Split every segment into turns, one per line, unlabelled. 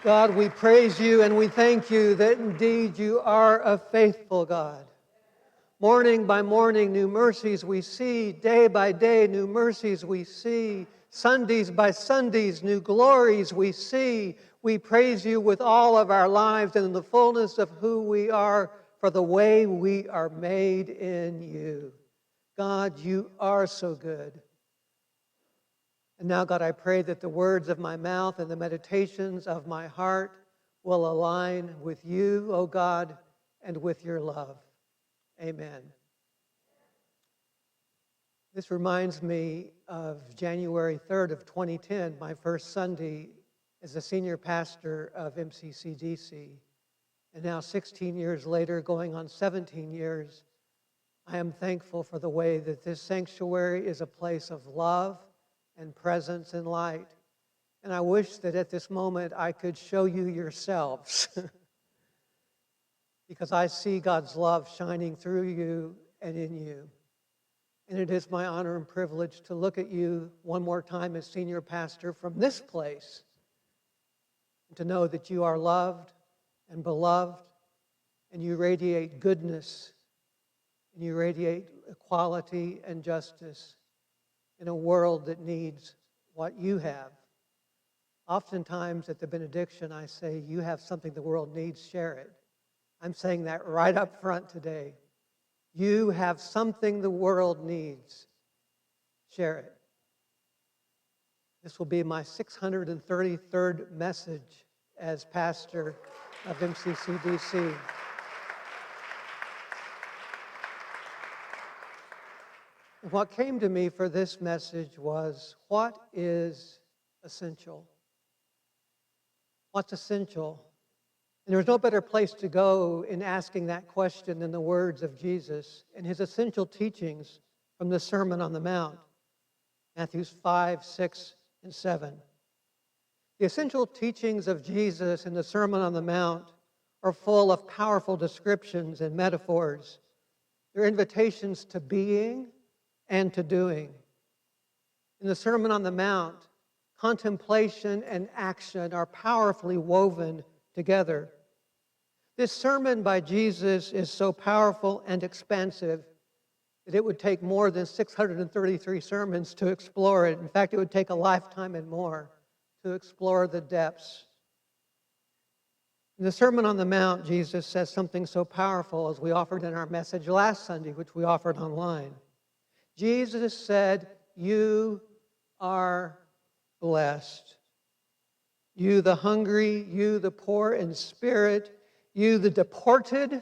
God, we praise you and we thank you that indeed you are a faithful God. Morning by morning, new mercies we see. Day by day, new mercies we see. Sundays by Sundays, new glories we see. We praise you with all of our lives and in the fullness of who we are for the way we are made in you. God, you are so good. And now, God, I pray that the words of my mouth and the meditations of my heart will align with you, O God, and with your love. Amen. This reminds me of January 3rd of 2010, my first Sunday as a senior pastor of MCCDC. And now 16 years later, going on 17 years, I am thankful for the way that this sanctuary is a place of love and presence and light. And I wish that at this moment I could show you yourselves because I see God's love shining through you and in you. And it is my honor and privilege to look at you one more time as senior pastor from this place and to know that you are loved and beloved and you radiate goodness and you radiate equality and justice in a world that needs what you have. Oftentimes at the benediction, I say, you have something the world needs, share it. I'm saying that right up front today. You have something the world needs, share it. This will be my 633rd message as pastor of MCCDC. What came to me for this message was, what is essential? What's essential? And there's no better place to go in asking that question than the words of Jesus and his essential teachings from the Sermon on the Mount, Matthew 5, 6, and 7. The essential teachings of Jesus in the Sermon on the Mount are full of powerful descriptions and metaphors. They're invitations to being and to doing. In the Sermon on the Mount, contemplation and action are powerfully woven together. This sermon by Jesus is so powerful and expansive that it would take more than 633 sermons to explore it. In fact, it would take a lifetime and more to explore the depths. In the Sermon on the Mount, Jesus says something so powerful as we offered in our message last Sunday, which we offered online. Jesus said, you are blessed. You the hungry, you the poor in spirit, you the deported,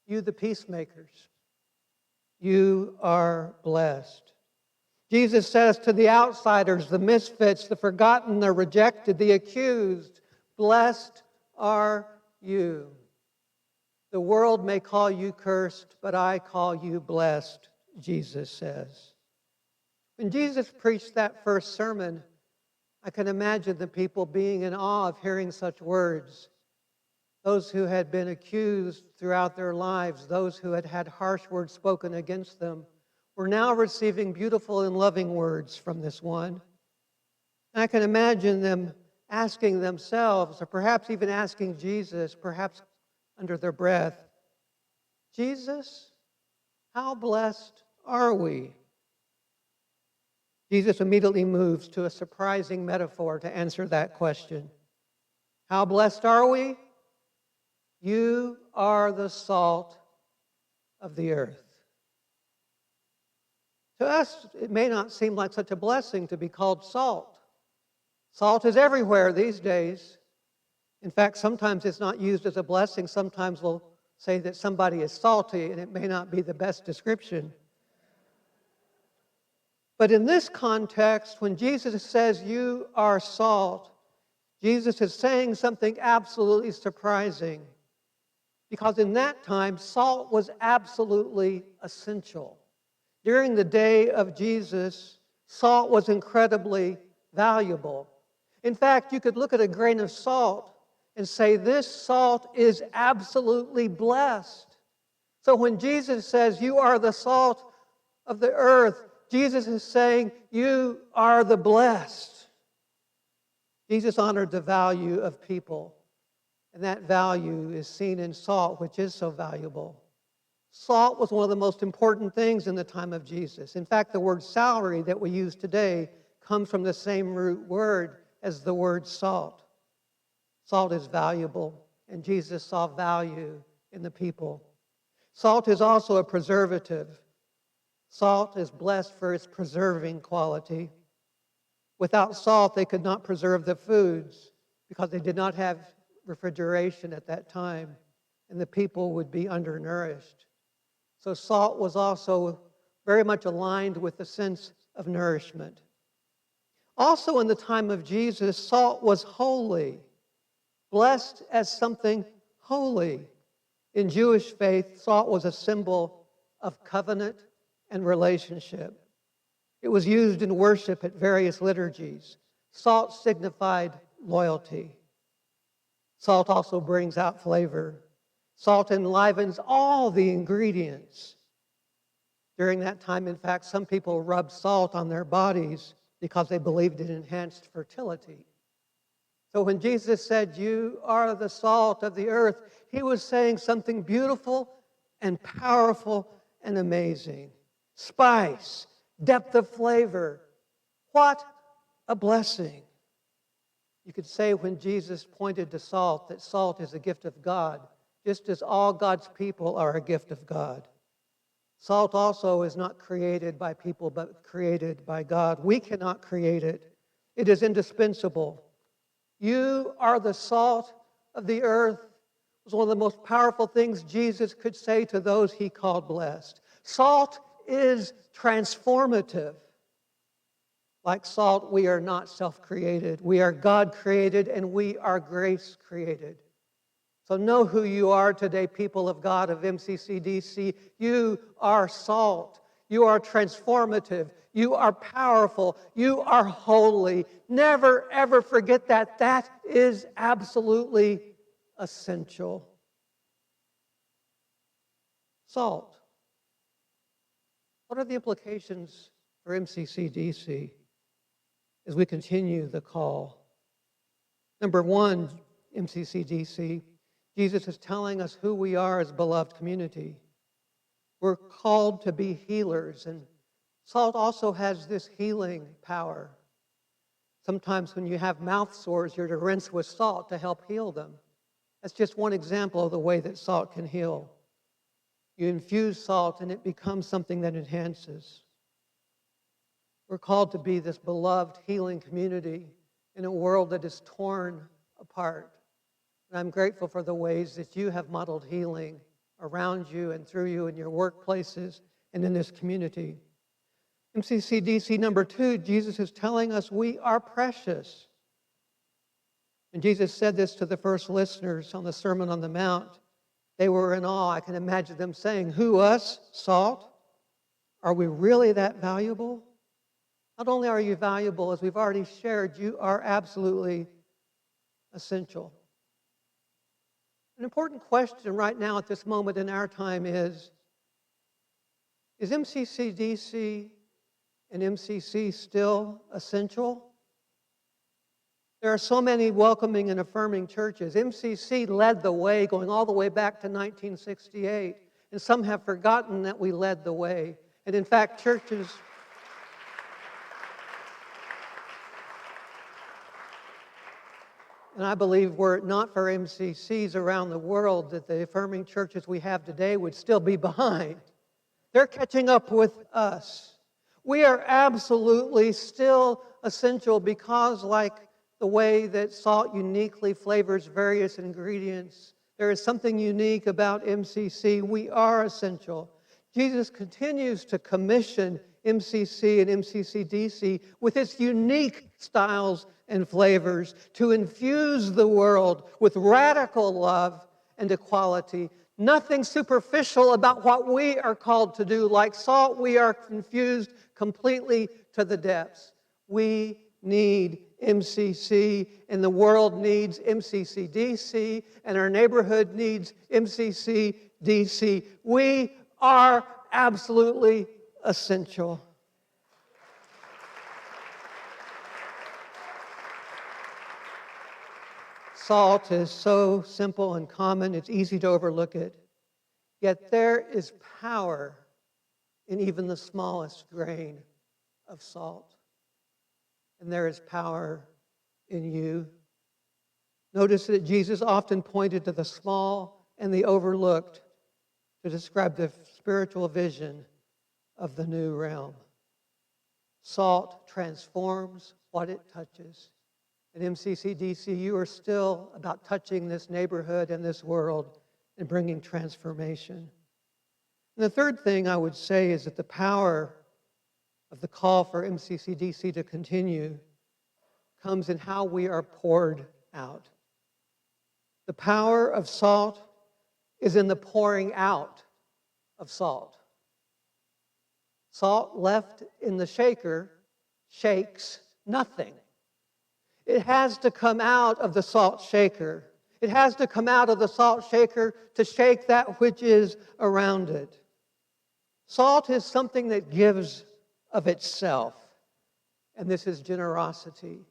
you the peacemakers. You are blessed. Jesus says to the outsiders, the misfits, the forgotten, the rejected, the accused, blessed are you. The world may call you cursed, but I call you blessed, Jesus says. When Jesus preached that first sermon, I can imagine the people being in awe of hearing such words. Those who had been accused throughout their lives, those who had had harsh words spoken against them, were now receiving beautiful and loving words from this one. And I can imagine them asking themselves, or perhaps even asking Jesus, perhaps under their breath, Jesus, how blessed are we? Jesus immediately moves to a surprising metaphor to answer that question. How blessed are we? You are the salt of the earth. To us, it may not seem like such a blessing to be called salt. Salt is everywhere these days. In fact, sometimes it's not used as a blessing. Sometimes we'll say that somebody is salty, and it may not be the best description. But in this context, when Jesus says, you are salt, Jesus is saying something absolutely surprising. Because in that time, salt was absolutely essential. During the day of Jesus, salt was incredibly valuable. In fact, you could look at a grain of salt and say, this salt is absolutely blessed. So when Jesus says, you are the salt of the earth, Jesus is saying, you are the blessed. Jesus honored the value of people, and that value is seen in salt, which is so valuable. Salt was one of the most important things in the time of Jesus. In fact, the word salary that we use today comes from the same root word as the word salt. Salt is valuable, and Jesus saw value in the people. Salt is also a preservative. Salt is blessed for its preserving quality. Without salt, they could not preserve the foods because they did not have refrigeration at that time, and the people would be undernourished. So salt was also very much aligned with the sense of nourishment. Also in the time of Jesus, salt was holy, blessed as something holy. In Jewish faith, salt was a symbol of covenant and relationship. It was used in worship at various liturgies. Salt signified loyalty. Salt also brings out flavor. Salt enlivens all the ingredients. During that time, in fact, some people rubbed salt on their bodies because they believed it enhanced fertility. So when Jesus said, "You are the salt of the earth," he was saying something beautiful and powerful and amazing. Spice, depth of flavor. What a blessing. You could say when Jesus pointed to salt that salt is a gift of God, just as all God's people are a gift of God. Salt also is not created by people, but created by God. We cannot create it. It is indispensable. You are the salt of the earth was one of the most powerful things Jesus could say to those he called blessed. Salt is transformative. Like salt, we are not self-created. We are God-created, and we are grace-created. So know who you are today, people of God of MCCDC. You are salt. You are transformative. You are powerful. You are holy. Never, ever forget that. That is absolutely essential. Salt. What are the implications for MCCDC as we continue the call? Number one, MCCDC, Jesus is telling us who we are as beloved community. We're called to be healers, and salt also has this healing power. Sometimes when you have mouth sores, you're to rinse with salt to help heal them. That's just one example of the way that salt can heal. You infuse salt and it becomes something that enhances. We're called to be this beloved healing community in a world that is torn apart. And I'm grateful for the ways that you have modeled healing around you and through you in your workplaces and in this community. MCCDC number 2, Jesus is telling us we are precious. And Jesus said this to the first listeners on the Sermon on the Mount. They were in awe. I can imagine them saying, "Who, us? Salt? Are we really that valuable?" Not only are you valuable, as we've already shared, you are absolutely essential. An important question right now at this moment in our time is MCCDC and MCC still essential? There are so many welcoming and affirming churches. MCC led the way, going all the way back to 1968, and some have forgotten that we led the way. And in fact, churches... And I believe were it not for MCCs around the world, that the affirming churches we have today would still be behind. They're catching up with us. We are absolutely still essential because, like the way that salt uniquely flavors various ingredients, there is something unique about MCC. We are essential. Jesus continues to commission MCC and MCCDC with its unique styles and flavors to infuse the world with radical love and equality. Nothing superficial about what we are called to do. Like salt, we are infused completely to the depths. We need MCC, and the world needs MCCDC, and our neighborhood needs MCCDC. We are absolutely essential. Salt is so simple and common, it's easy to overlook it. Yet there is power in even the smallest grain of salt. And there is power in you. Notice that Jesus often pointed to the small and the overlooked to describe the spiritual vision of the new realm. Salt transforms what it touches. At MCCDC, you are still about touching this neighborhood and this world and bringing transformation. And the third thing I would say is that the power of the call for MCCDC to continue comes in how we are poured out. The power of salt is in the pouring out of salt. Salt left in the shaker shakes nothing. It has to come out of the salt shaker. It has to come out of the salt shaker to shake that which is around it. Salt is something that gives of itself, and this is generosity.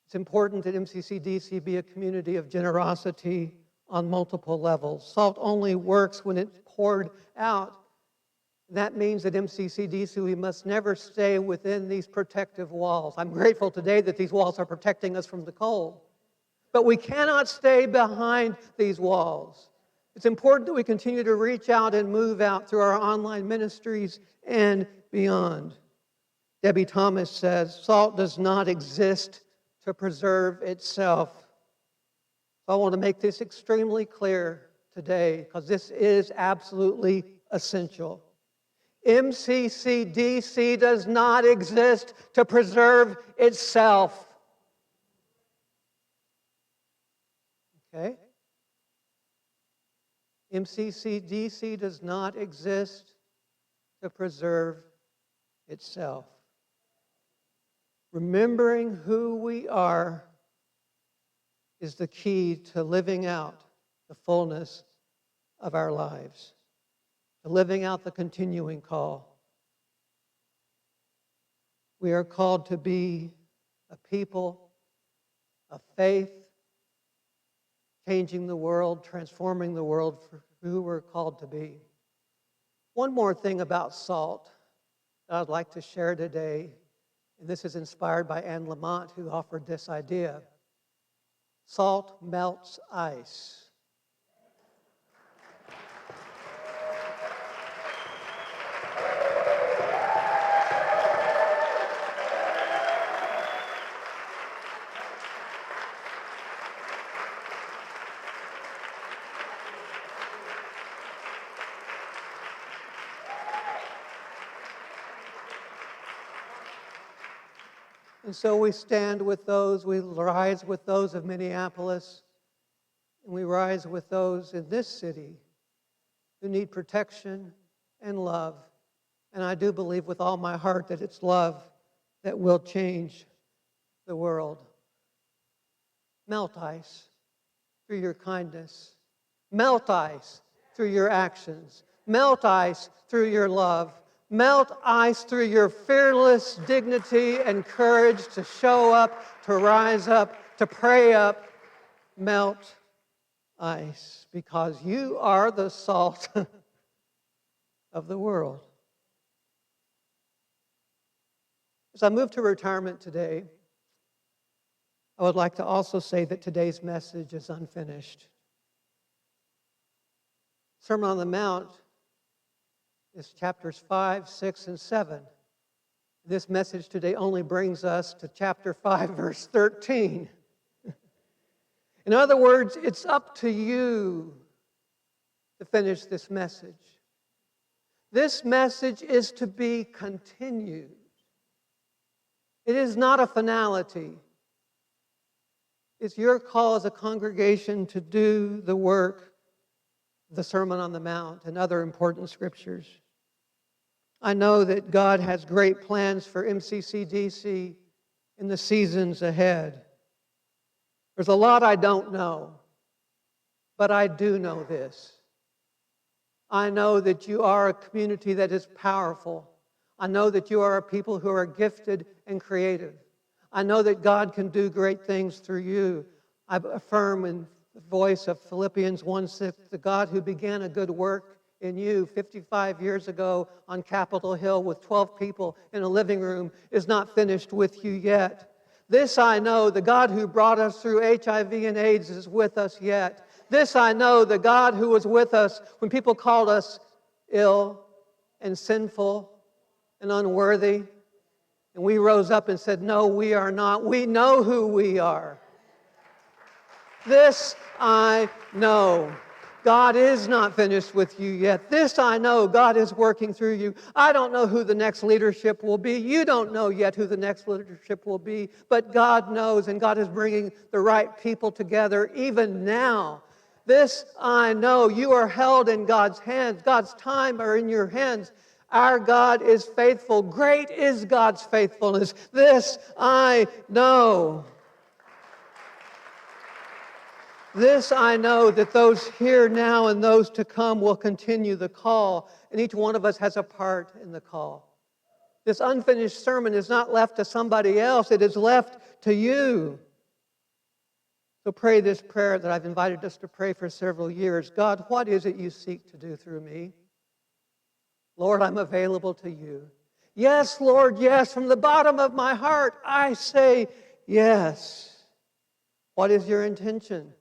It's important that MCCDC be a community of generosity on multiple levels. Salt only works when it's poured out. That means that MCCDC, we must never stay within these protective walls. I'm grateful today that these walls are protecting us from the cold. But we cannot stay behind these walls. It's important that we continue to reach out and move out through our online ministries and beyond. Debbie Thomas says, salt does not exist to preserve itself. So I want to make this extremely clear today because this is absolutely essential. MCCDC does not exist to preserve itself. Okay? MCCDC does not exist to preserve itself. Remembering who we are is the key to living out the fullness of our lives, to living out the continuing call. We are called to be a people of faith, changing the world, transforming the world for who we're called to be. One more thing about salt that I'd like to share today, and this is inspired by Anne Lamott, who offered this idea. Salt melts ice. And so we stand with those, we rise with those of Minneapolis, and we rise with those in this city who need protection and love. And I do believe with all my heart that it's love that will change the world. Melt ice through your kindness. Melt ice through your actions. Melt ice through your love. Melt ice through your fearless dignity and courage to show up, to rise up, to pray up. Melt ice, because you are the salt of the world. As I move to retirement today, I would like to also say that today's message is unfinished. Sermon on the Mount is chapters 5, 6, and 7. This message today only brings us to chapter 5, verse 13. In other words, it's up to you to finish this message. This message is to be continued. It is not a finality. It's your call as a congregation to do the work of the Sermon on the Mount and other important scriptures. I know that God has great plans for MCCDC in the seasons ahead. There's a lot I don't know, but I do know this. I know that you are a community that is powerful. I know that you are a people who are gifted and creative. I know that God can do great things through you. I affirm in the voice of Philippians 1:6, the God who began a good work in you 55 years ago on Capitol Hill with 12 people in a living room is not finished with you yet. This I know, the God who brought us through HIV and AIDS is with us yet. This I know, the God who was with us when people called us ill and sinful and unworthy. And we rose up and said, no, we are not. We know who we are. This I know. God is not finished with you yet. This I know. God is working through you. I don't know who the next leadership will be. You don't know yet who the next leadership will be. But God knows, and God is bringing the right people together even now. This I know. You are held in God's hands. God's time are in your hands. Our God is faithful. Great is God's faithfulness. This I know. This I know, that those here now and those to come will continue the call, and each one of us has a part in the call. This unfinished sermon is not left to somebody else, it is left to you. So pray this prayer that I've invited us to pray for several years. God, what is it you seek to do through me? Lord, I'm available to you. Yes, Lord, yes. From the bottom of my heart, I say yes. What is your intention?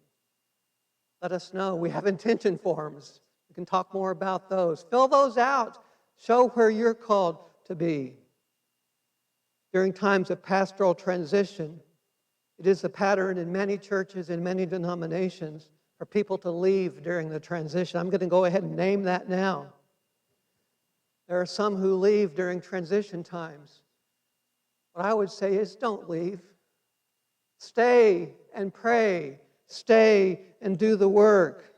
Let us know. We have intention forms. We can talk more about those. Fill those out. Show where you're called to be. During times of pastoral transition, it is the pattern in many churches and many denominations for people to leave during the transition. I'm going to go ahead and name that now. There are some who leave during transition times. What I would say is don't leave. Stay and pray. Stay and do the work.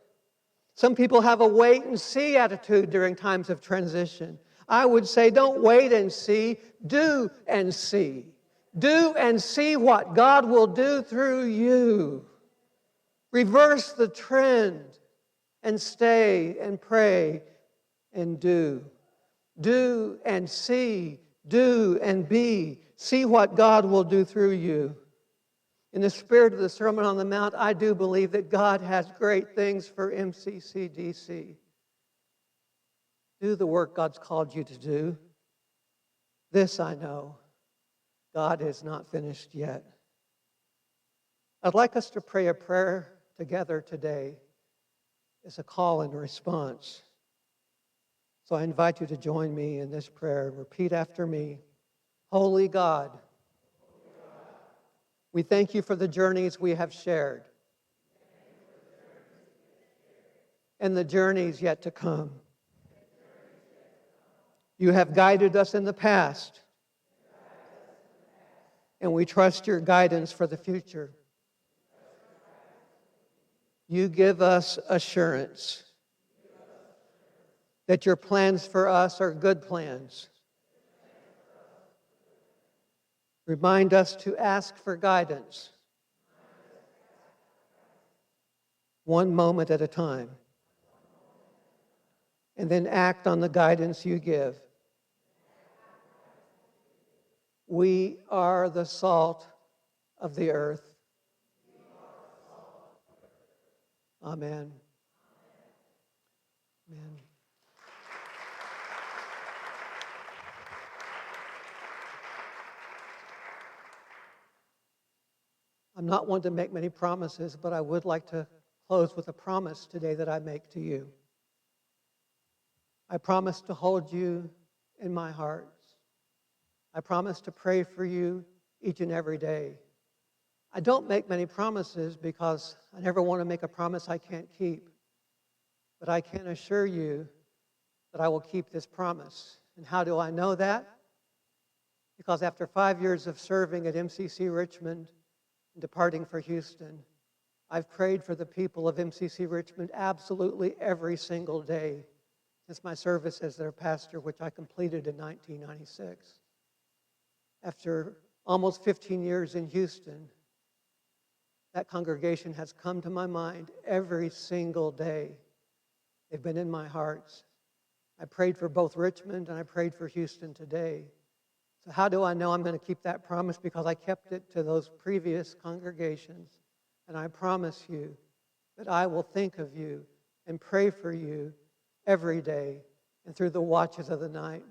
Some people have a wait and see attitude during times of transition. I would say don't wait and see, do and see. Do and see what God will do through you. Reverse the trend and stay and pray and do. Do and see, do and be. See what God will do through you. In the spirit of the Sermon on the Mount, I do believe that God has great things for MCCDC. Do the work God's called you to do. This I know, God is not finished yet. I'd like us to pray a prayer together today. It's a call and response. So I invite you to join me in this prayer and repeat after me. Holy God, we thank you for the journeys we have shared and the journeys yet to come. You have guided us in the past, and we trust your guidance for the future. You give us assurance that your plans for us are good plans. Remind us to ask for guidance, one moment at a time, and then act on the guidance you give. We are the salt of the earth. Amen. Amen. I'm not one to make many promises, but I would like to close with a promise today that I make to you. I promise to hold you in my heart. I promise to pray for you each and every day. I don't make many promises because I never want to make a promise I can't keep. But I can assure you that I will keep this promise. And how do I know that? Because after 5 years of serving at MCC Richmond and departing for Houston, I've prayed for the people of MCC Richmond absolutely every single day since my service as their pastor, which I completed in 1996. After almost 15 years in Houston, that congregation has come to my mind every single day. They've been in my hearts. I prayed for both Richmond and I prayed for Houston today. So how do I know I'm going to keep that promise? Because I kept it to those previous congregations, And I promise you that I will think of you and pray for you every day and through the watches of the night,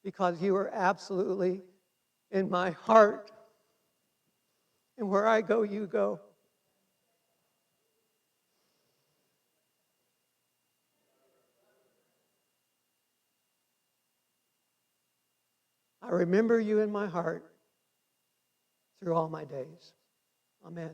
because you are absolutely in my heart. And where I go, you go. I remember you in my heart through all my days. Amen.